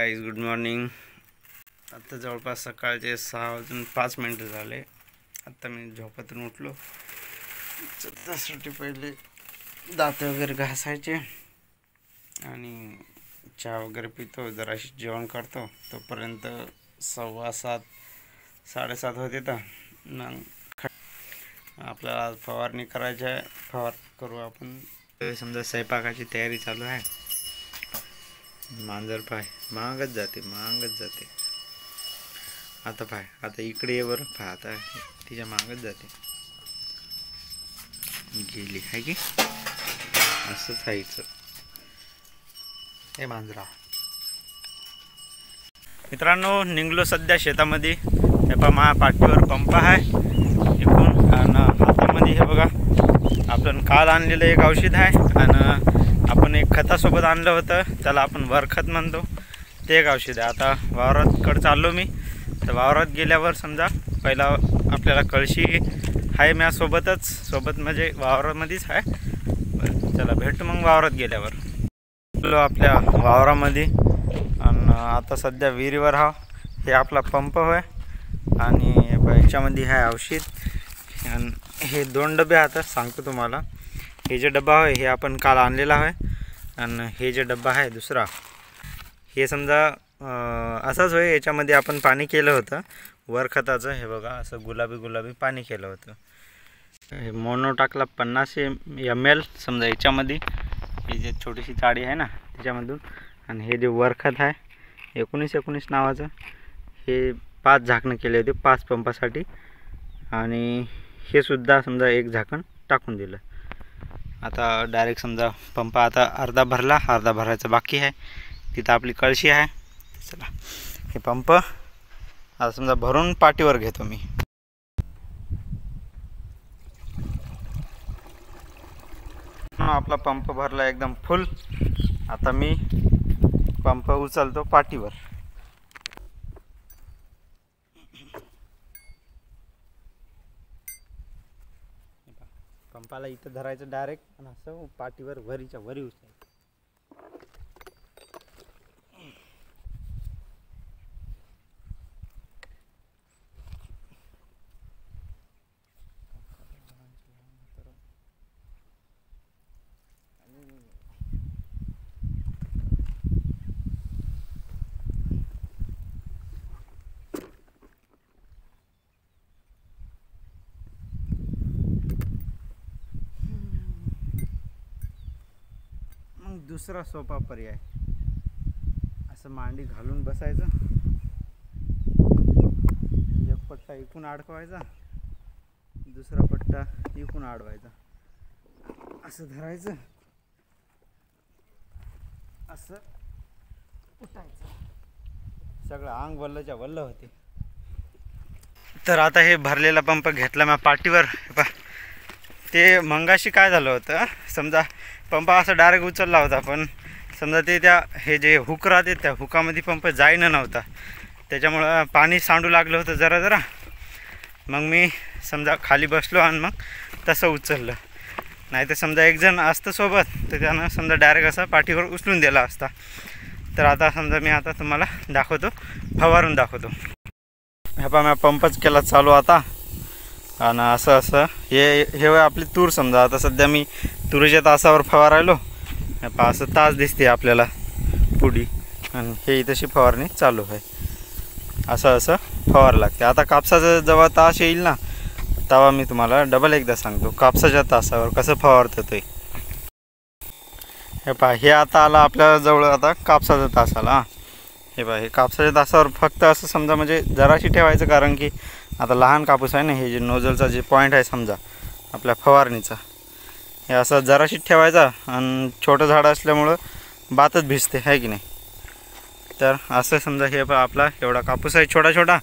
Guys good morning. आता जवळपास सकाळचे 6:05 झाले। आता मी झोपेतून उठलो। त्यासाठी पहिले दात वगैरे घासायचे आणि चहा वगैरे पितो, जराशी जेवण करतो। तोपर्यंत 7:15 7:30 होते। तर मग आपल्याला फवारणी करायची आहे। करू आपण। समजा स्वयंपाकाची तयारी चालू आहे। मांजर पाय मागत जाते आता पाय, आता इकडे ये बरं पाय, आता तिच्या मागत जाते। गेली आहे की असं थायचं हे मांजरा। मित्रांनो, निघलो सध्या शेतामध्ये। हे पहा माझ्या पाठीवर पंप आहे इकडून, आणि हातामध्ये हे बघा आपण काल आणलेलं एक औषध आहे, आणि आपण एक खतासोबत आणलं होतं, त्याला आपण वरखत म्हणतो, ते एक औषध आहे। आता वावरातकडे चाललो मी। तर वावरात गेल्यावर समजा पहिला आपल्याला कळशी आहे सोबत म्हणजे वावरामध्येच आहे। चला भेटू मग वावरात गेल्यावर। गेलो आपल्या वावरामध्ये, आणि आता सध्या विहिरीवर हा हे आपला पंप होय, आणि याच्यामध्ये आहे औषध। आणि हे 2 डबे आता सांगतो तुम्हाला। हे जे डब्बा आहे हे आपण काल आणलेला आहे, आणि हे जे डब्बा आहे दुसरा, हे समजा असंच होय। याच्यामध्ये आपण पाणी केलं होतं वरखताचं, हे बघा असं गुलाबी पाणी केलं होतं। हे मोनो टाकला 50 ml समजा याच्यामध्ये। ही जे छोटीशी चाळी आहे ना त्याच्यामधून, आणि हे जे वरखत आहे 19 नावाचं, हे 5 झाकणं केले होते 5 पंपासाठी, आणि हे सुद्धा समजा 1 झाकण टाकून दिलं। आता डायरेक्ट समजा पंप आता अर्धा भरला, अर्धा भरायचा बाकी आहे। तिथं आपली कळशी आहे। चला हे पंप आता समजा भरून पाठीवर घेतो मी। आपला पंप भरला एकदम फुल। आता मी पंप उचलतो पाठीवर। पंपाला इथं धरायचं डायरेक्ट, आणि असं पाठीवर वरीच्या वरी उचलायचं। दुसरा सोपा पर्याय, असं मांडी घालून बसायचं, एक पट्टा इकून अडकवायचा, दुसरा पट्टा इकून अडवायचा, असं धरायचं, असं उठायचं। सगळं अंग वल्लच्या वल्ल होते। तर आता हे भरलेला पंप घेतला मी पाठीवर। ते मंगाशी काय झालं होतं, समजा पंप असं डायरेक्ट उचलला होता, पण समजा ते हे जे हुक राहते त्या हुकामध्ये पंप जाईना नव्हता, त्याच्यामुळं पाणी सांडू लागलं होतं जरा। मग मी समजा खाली बसलो आणि मग तसं उचललं। नाही तर समजा एक जण असतं सोबत तर त्यानं समजा डायरेक्ट असं पाठीवर उचलून दिला असता। तर आता समजा मी आता तुम्हाला दाखवतो, फवारून दाखवतो। ह्या पहा मी पंपच केला चालू आता, आणि असं हे आपली तूर समजा। आता सध्या मी तुरीच्या तासावर फवारायलो। असं तास दिसते आपल्याला पुढी, आणि हे तशी फवारणी चालू आहे। असं फवार लागते। आता कापसाचा जेव्हा तास येईल ना तेव्हा मी तुम्हाला डबल एकदा सांगतो कापसाच्या तासावर कसं फवारतं ते। हे पहा हे आता आला आपल्या जवळ, आता कापसाचा तास आला। हे पहा हे कापसाच्या तासावर फक्त असं समजा म्हणजे जराशी ठेवायचं, कारण की आता लहान कापूस आहे ना, हे जे नोजलचा जे पॉईंट आहे समजा आपल्या फवारणीचा, हे असं जराशी ठेवायचा, आणि छोटं झाड असल्यामुळं बातच भिजते आहे की नाही। तर असं समजा हे आपला एवढा कापूस आहे छोटा।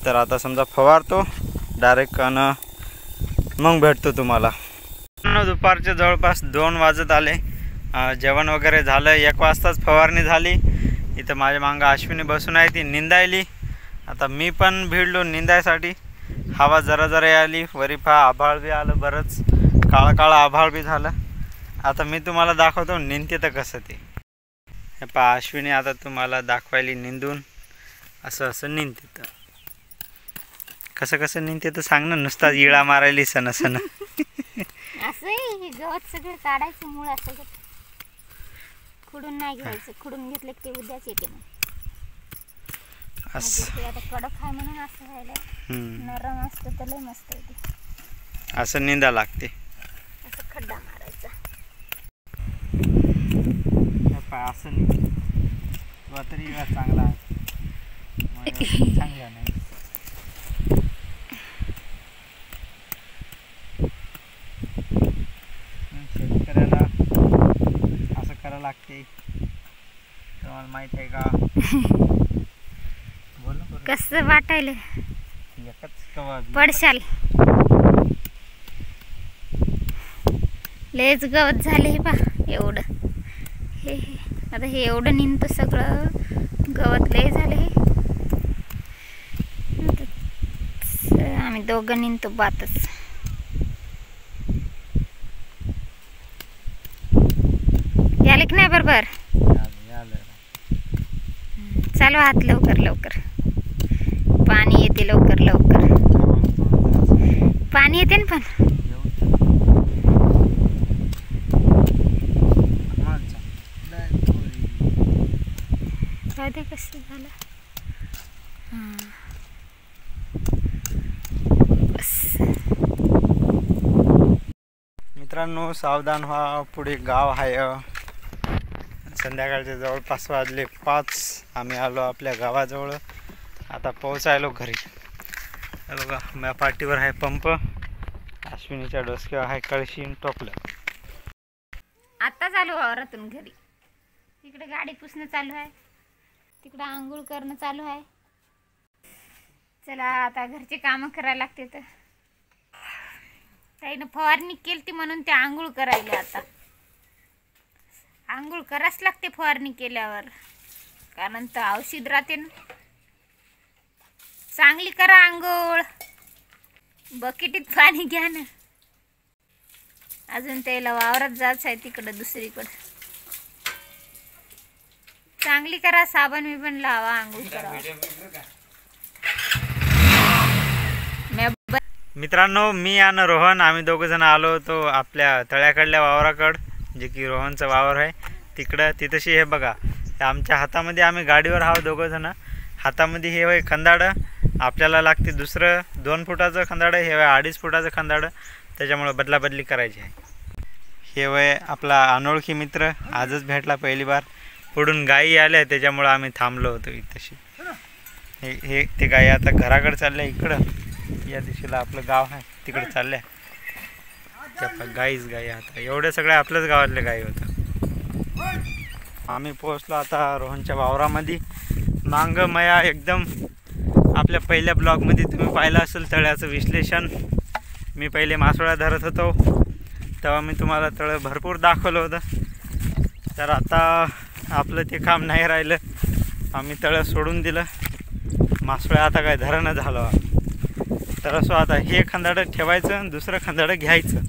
तर आता समजा फवारतो डायरेक्ट, आणि मग भेटतो तुम्हाला। दुपारचे जवळपास 2 वाजत आले। जेवण वगैरे झालं, 1 वाजताच फवारणी झाली। इथं माझ्या मागं अश्विनी बसून आहे, ती निंदायली। आता मी पण भिडलो निंदायसाठी। हवा जरा आली, वरी पहा आभाळ बी आलं, बरंच काळा आभाळ बी झालं। आता मी तुम्हाला दाखवतो निंदते तर कसं ते। हे पहा अश्विनी आता तुम्हाला दाखवायला निंदून असं असं निंदते. तर कसं कसं निंदते तर सांग ना. नुसता इळा मारायली सण सण असं हे गवत सगळं काढायचं मूळ असं खुडून नाही घ्यायचं. खुडून घेतलं की ते उद्याच येते मग. असं ते आता कडक आहे म्हणून असं व्हायला. नरम असतं तर लय मस्त येते. असं निंदा लागते. असं खड्डा मारायचा. असं नाही तुला तरी इळा चांगला आहे. चांगला नाही. शेतकऱ्याला असं करावं लागते. तुम्हाला माहित आहे का? बोल ना. कसं वाटायला एकच कवा पडशाल. लयच गवत झाले हे पा एवढं. हे आता हे एवढं निंदतं सगळं गवत लय झालं हे. आम्ही दोघं निंदतो बातच. याले की नाही बरोबर. चालू हात लवकर लवकर. पाणी येते लवकर लवकर. पाणी येते ना पण. कसं झालं. मित्रांनो सावधान व्हा. पुढे गाव आहे. संध्याकाळचे जवळपास वाजले 5. आम्ही आलो आपल्या गावाजवळ. आता पोहोचायलो घरी. बघा माझ्या पाठीवर आहे पंप. अश्विनीच्या डोसक्यावर आहे कळशी टोपलं. आत्ताच आलो वावरातून घरी. तिकडे गाडी पुसणं चालू आहे. तिकडं आंघोळ करणं चालू आहे. चला आता घरचे कामं करायला लागते. तर ताईनं फवारणी केली म्हणून ते आंघोळ करायला. आता आंघोळ करावंच लागते फवारणी केल्यावर. कारण तर औषध राहते ना. चांगली करा आंघोळ. बकेटीत पाणी घ्या ना. अजून त्याला वावरात जायचं आहे तिकडं दुसरीकडं. चांगली करा. साबण बिबण लावा. आंघोळ करा. मित्रांनो मी आणि रोहन आम्ही दोघं जण आलो होतो आपल्या तळ्याकडल्या वावराकडं. जे की रोहनचं वावर आहे तिकडं. तिथंशी हे बघा आमच्या हातामध्ये आम्ही गाडीवर आहोत दोघं जण. हातामध्ये हे वय खंदाडं. आपल्याला लागते दुसरं 2 फुटाचं खंदाडं. हे वय 2.5 फुटाचं खंदाडं. त्याच्यामुळं बदलाबदली करायची आहे. हे वय आपला अनोळखी मित्र आजच भेटला पहिली बार. पुढून गायी आल्या त्याच्यामुळं आम्ही थांबलो होतो इथंशी. हे ते गायी आता घराकडे चालल्या. इकडं या दिशेला आपलं गाव आहे तिकडे चालल्या. त्या गाईच गाई. आता एवढ्या सगळ्या आपल्याच गावातल्या गायी होत्या. आम्ही पोहोचलो आता रोहनच्या वावरामध्ये. मांग मया एकदम आपल्या पहिल्या ब्लॉगमध्ये तुम्ही पाहिलं असेल तळ्याचं विश्लेषण. मी पहिले मासोळा धरत होतो तेव्हा मी तुम्हाला तळं भरपूर दाखवलं होतं. तर आता आपलं ते काम नाही राहिलं. आम्ही तळं सोडून दिलं. मासोळ्या आता काय धरणं झालं. तर असं आता हे खंदाडं ठेवायचं आणि दुसरं खंदाडं घ्यायचं.